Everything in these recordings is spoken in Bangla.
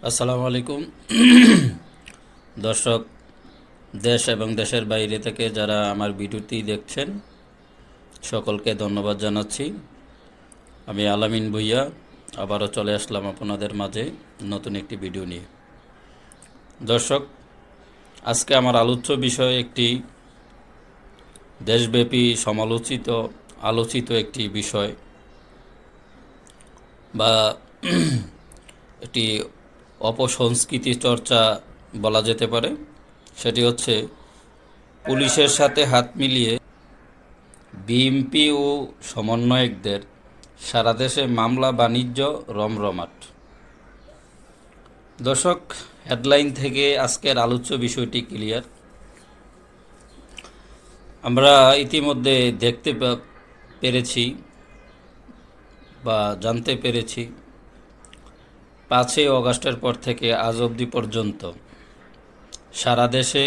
আসসালামু আলাইকুম দর্শক, দেশ এবং দেশের বাইরে থেকে যারা আমার ভিডিওটি দেখছেন সকলকে ধন্যবাদ জানাচ্ছি। আমি আলামিন ভুইয়া আবারও চলে আসলাম আপনাদের মাঝে নতুন একটি ভিডিও নিয়ে। দর্শক, আজকে আমার আলোচ্য বিষয় একটি দেশব্যাপী আলোচিত একটি বিষয় বা একটি অপসংস্কৃতি চর্চা বলা যেতে পারে। সেটি হচ্ছে পুলিশের সাথে হাত মিলিয়ে বিএমপি ও সমন্বয়কদের সারা দেশে মামলা বাণিজ্য রমরমাট। দর্শক, হেডলাইন থেকে আজকের আলোচ্য বিষয়টি ক্লিয়ার। আমরা ইতিমধ্যে দেখতে পেরেছি বা জানতে পেরেছি 5ই অগাস্টের পর থেকে আজ অবধি পর্যন্ত সারা দেশে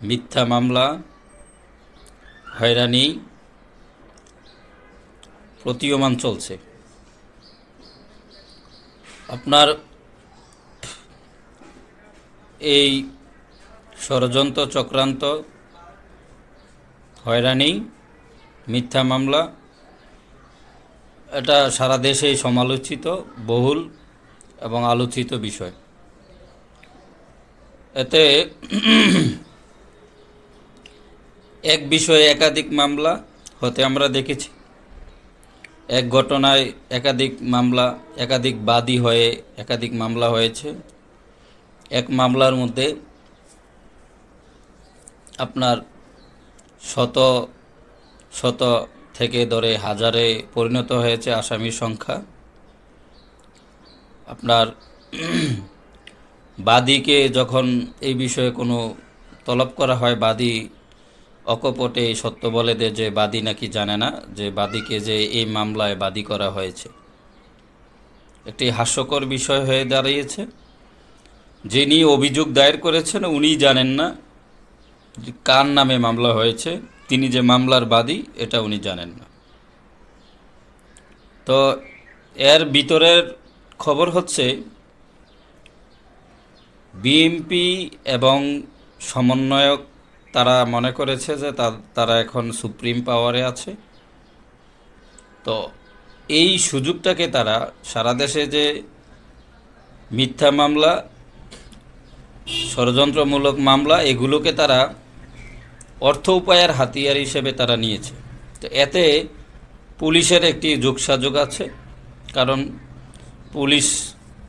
মিথ্যা মামলা, হয়রানি প্রতীয়মান চলছে। আপনার এই ষড়যন্ত্র চক্রান্ত, হয়রানি, মিথ্যা মামলা, এটা সারা দেশেই সমালোচিত, বহুল এবং আলোচিত বিষয়। এতে এক বিষয়ে একাধিক মামলা হতে আমরা দেখেছি। এক ঘটনায় একাধিক বাদী হয়ে একাধিক মামলা হয়েছে। এক মামলার মধ্যে আপনার শত শত থেকে ধরে হাজারে পরিণত হয়েছে আসামির সংখ্যা। আপনার বাদীকে যখন এই বিষয়ে কোনো তলব করা হয়, বাদী অকপটে সত্য বলে দেয় যে বাদী নাকি জানে না যে বাদীকে যে এই মামলায় বাদী করা হয়েছে। একটি হাস্যকর বিষয় হয়ে দাঁড়িয়েছে। যিনি অভিযোগ দায়ের করেছেন উনি জানেন না যে কার নামে মামলা হয়েছে, তিনি যে মামলার বাদী এটা উনি জানেন না। তো এর ভিতরের খবর হচ্ছে বিএনপি এবং সমন্বয়ক তারা মনে করেছে যে তারা এখন সুপ্রিম পাওয়ারে আছে। তো এই সুযোগটাকে তারা সারা দেশে যে মিথ্যা মামলা, ষড়যন্ত্রমূলক মামলা, এগুলোকে তারা অর্থ উপায়ের হাতিয়ার হিসেবে তারা নিয়েছে। তো এতে পুলিশের একটি যোগসাযোগ আছে, কারণ পুলিশ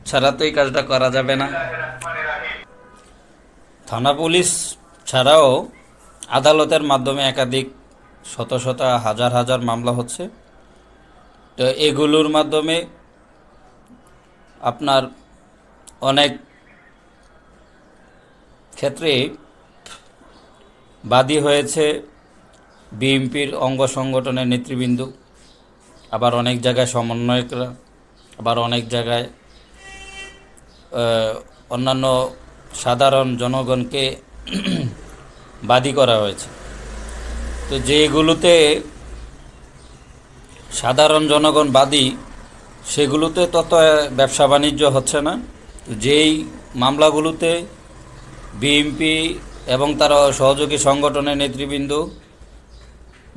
ছাড়া তো এই কাজটা করা যাবে না। থানা পুলিশ ছাড়াও আদালতের মাধ্যমে একাধিক শত শত হাজার হাজার মামলা হচ্ছে। তো এগুলোর মাধ্যমে আপনার অনেক ক্ষেত্রে বাদী হয়েছে বিএনপির অঙ্গ সংগঠনের নেতৃবৃন্দ, আবার অনেক জায়গায় সমন্বয়করা, আবার অনেক জায়গায় অন্যান্য সাধারণ জনগণকে বাদী করা হয়েছে। তো যেগুলোতে সাধারণ জনগণ বাদী, সেগুলোতে তত ব্যবসা বাণিজ্য হচ্ছে না। যেই মামলাগুলোতে বিএনপি এবং তার সহযোগী সংগঠনের নেতৃবৃন্দ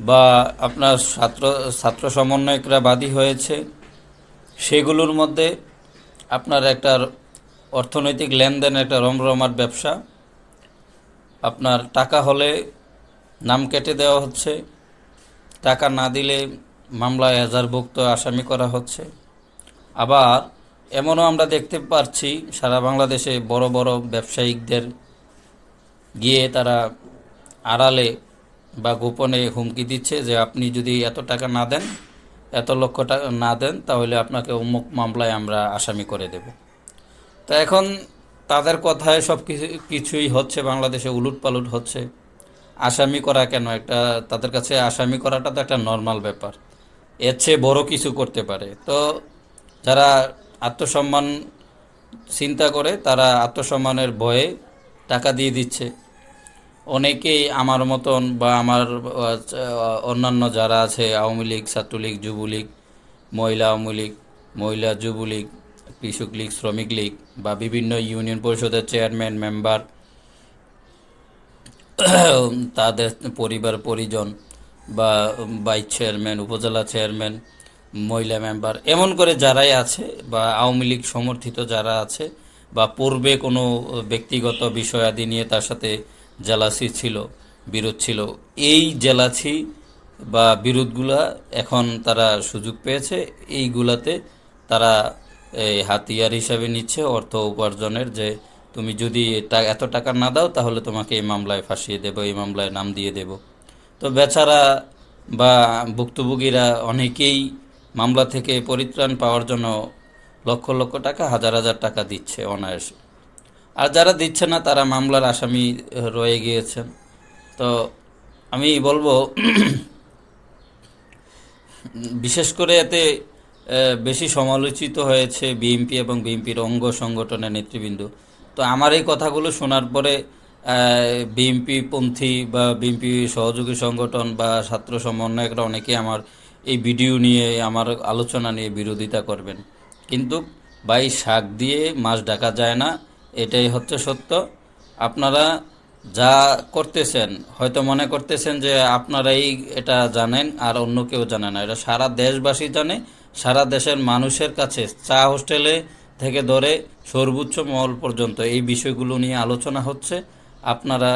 বা আপনার ছাত্র সমন্বয়করা বাদী হয়েছে, সেগুলোর মধ্যে আপনার একটা অর্থনৈতিক লেনদেন, একটা রমরমাট ব্যবসা। আপনার টাকা হলে নাম কেটে দেওয়া হচ্ছে, টাকা না দিলে মামলায় এজাহারভুক্ত আসামি করা হচ্ছে। আবার এমনও আমরা দেখতে পাচ্ছি সারা বাংলাদেশে বড় বড় ব্যবসায়িকদের গিয়ে তারা আড়ালে বা গোপনে হুমকি দিচ্ছে যে আপনি যদি এত টাকা না দেন, এত লক্ষ টাকা না দেন, তাহলে আপনাকে অমুক মামলায় আমরা আসামি করে দেব। তো এখন তাদের কথায় সব কিছুই হচ্ছে, বাংলাদেশে উলুটপালুট হচ্ছে। আসামি করা কেন, তাদের কাছে আসামি করাটা তো একটা নর্মাল ব্যাপার, এর চেয়ে বড় কিছু করতে পারে। তো যারা আত্মসম্মান চিন্তা করে তারা আত্মসম্মানের ভয়ে টাকা দিয়ে দিচ্ছে। অনেকেই আমার মতন বা আমার অন্যান্য যারা আছে, আওয়ামী লীগ, ছাত্রলীগ, যুবলীগ, মহিলা আওয়ামী লীগ, মহিলা যুবলীগ, কৃষক লীগ, শ্রমিক লীগ বা বিভিন্ন ইউনিয়ন পরিষদের চেয়ারম্যান, মেম্বার, তাদের পরিবার পরিজন বা ভাইস চেয়ারম্যান, উপজেলা চেয়ারম্যান, মহিলা মেম্বার, এমন করে যারাই আছে বা আওয়ামী লীগ সমর্থিত যারা আছে বা পূর্বে কোনো ব্যক্তিগত বিষয়াদি নিয়ে তার সাথে জেলাসি ছিল, বিরোধ ছিল, এই জেলাসি বা বিরোধগুলা এখন তারা সুযোগ পেয়েছে, এইগুলাতে তারা এই হাতিয়ার হিসাবে নিচ্ছে অর্থ উপার্জনের, যে তুমি যদি এত টাকা না দাও তাহলে তোমাকে এই মামলায় ফাঁসিয়ে দেব, এই মামলায় নাম দিয়ে দেব। তো বেচারা বা ভুক্তভোগীরা অনেকেই মামলা থেকে পরিত্রাণ পাওয়ার জন্য লক্ষ লক্ষ টাকা, হাজার হাজার টাকা দিচ্ছে অনায়াসে। আর যারা দিচ্ছে না তারা মামলার আসামি রয়ে গিয়েছেন। তো আমি বলবো বিশেষ করে এতে বেশি সমালোচিত হয়েছে বিএনপি এবং বিএনপির অঙ্গ সংগঠনের নেতৃবৃন্দ। তো আমার এই কথাগুলো শোনার পরে বিএনপি পন্থী বা বিএনপি সহযোগী সংগঠন বা ছাত্র সমন্বয়করা অনেকে আমার এই ভিডিও নিয়ে, আমার আলোচনা নিয়ে বিরোধিতা করবেন, কিন্তু ভাই শাক দিয়ে মাছ ঢাকা যায় না, এটাই হচ্ছে সত্য। আপনারা যা করতেছেন হয়তো মনে করতেছেন যে আপনারাই এটা জানেন আর অন্য কেউ জানে না, এটা সারা দেশবাসী জানে। সারা দেশের মানুষের কাছে চা হোস্টেলে থেকে ধরে সর্বোচ্চ মহল পর্যন্ত এই বিষয়গুলো নিয়ে আলোচনা হচ্ছে। আপনারা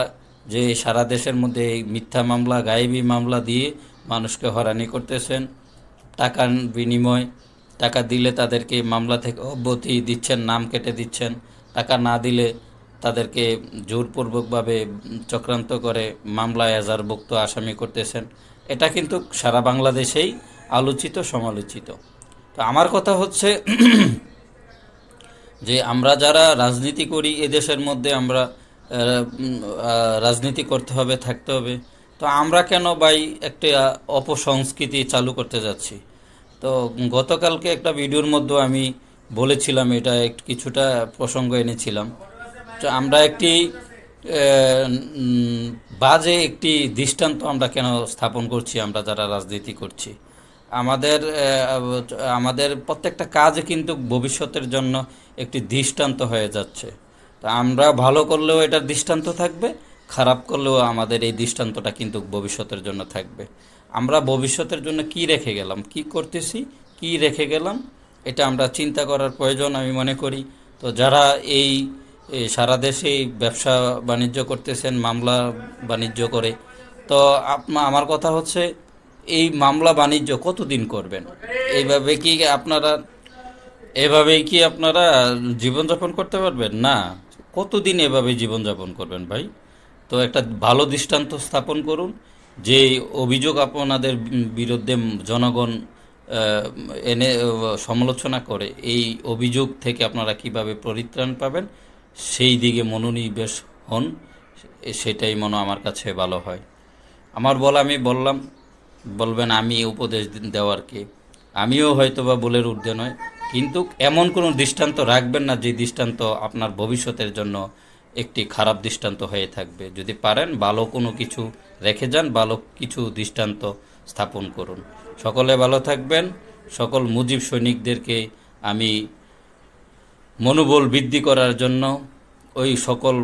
যে সারা দেশের মধ্যে এই মিথ্যা মামলা, গায়েবী মামলা দিয়ে মানুষকে হয়রানি করতেছেন, টাকার বিনিময়, টাকা দিলে তাদেরকে মামলা থেকে অব্যাহতি দিচ্ছেন, নাম কেটে দিচ্ছেন, টাকা না দিলে তাদেরকে জোরপূর্বকভাবে চক্রান্ত করে মামলায় এজাহারভুক্ত আসামি করতেছেন। এটা কিন্তু সারা বাংলাদেশেই আলোচিত, সমালোচিত। তো আমার কথা হচ্ছে যে আমরা যারা রাজনীতি করি এদেশের মধ্যে, আমরা রাজনীতি করতে হবে, থাকতে হবে। তো আমরা কেন ভাই একটা অপসংস্কৃতি চালু করতে যাচ্ছি? তো গতকালকে একটা ভিডিওর মধ্যে আমি বলেছিলাম, এটা কিছুটা প্রসঙ্গ এনেছিলাম। তো আমরা একটি বাজে একটি দৃষ্টান্ত আমরা কেন স্থাপন করছি? আমরা যারা রাজনীতি করছি, আমাদের আমাদের প্রত্যেকটা কাজে কিন্তু ভবিষ্যতের জন্য একটি দৃষ্টান্ত হয়ে যাচ্ছে। তো আমরা ভালো করলেও এটার দৃষ্টান্ত থাকবে, খারাপ করলেও আমাদের এই দৃষ্টান্তটা কিন্তু ভবিষ্যতের জন্য থাকবে। আমরা ভবিষ্যতের জন্য কি রেখে গেলাম, কি করতেছি, কি রেখে গেলাম, এটা আমরা চিন্তা করার প্রয়োজন আমি মনে করি। তো যারা এই সারা দেশে ব্যবসা বাণিজ্য করতেছেন, মামলা বাণিজ্য করে, তো আমার কথা হচ্ছে এই মামলা বাণিজ্য কতদিন করবেন? এইভাবে কি আপনারা এভাবেই কি আপনারা জীবনযাপন করতে পারবেন? না। কতদিন এভাবে জীবনযাপন করবেন ভাই? তো একটা ভালো দৃষ্টান্ত স্থাপন করুন, যে অভিযোগ আপনাদের বিরুদ্ধে জনগণ এনে সমালোচনা করে, এই অভিযোগ থেকে আপনারা কিভাবে পরিত্রাণ পাবেন সেই দিকে মনোনিবেশ হন, সেটাই মনে আমার কাছে ভালো হয়। আমার বলা আমি বললাম, বলবেন আমি উপদেশ দেওয়ার কে? আমিও হয়তো বা বলের ঊর্ধ্বে নয়, কিন্তু এমন কোনো দৃষ্টান্ত রাখবেন না যে দৃষ্টান্ত আপনার ভবিষ্যতের জন্য একটি খারাপ দৃষ্টান্ত হয়ে থাকবে। যদি পারেন ভালো কোনো কিছু রেখে যান, ভালো কিছু দৃষ্টান্ত স্থাপন করুন। সকলে ভালো থাকবেন। সকল মুজিব সৈনিকদেরকে আমি মনোবল বৃদ্ধি করার জন্য, ওই সকল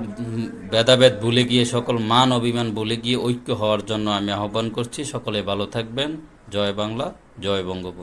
ভেদাভেদ ভুলে গিয়ে, সকল মান অভিমান ভুলে গিয়ে ঐক্য হওয়ার জন্য আমি আহ্বান করছি। সকলে ভালো থাকবেন। জয় বাংলা, জয় বঙ্গবন্ধু।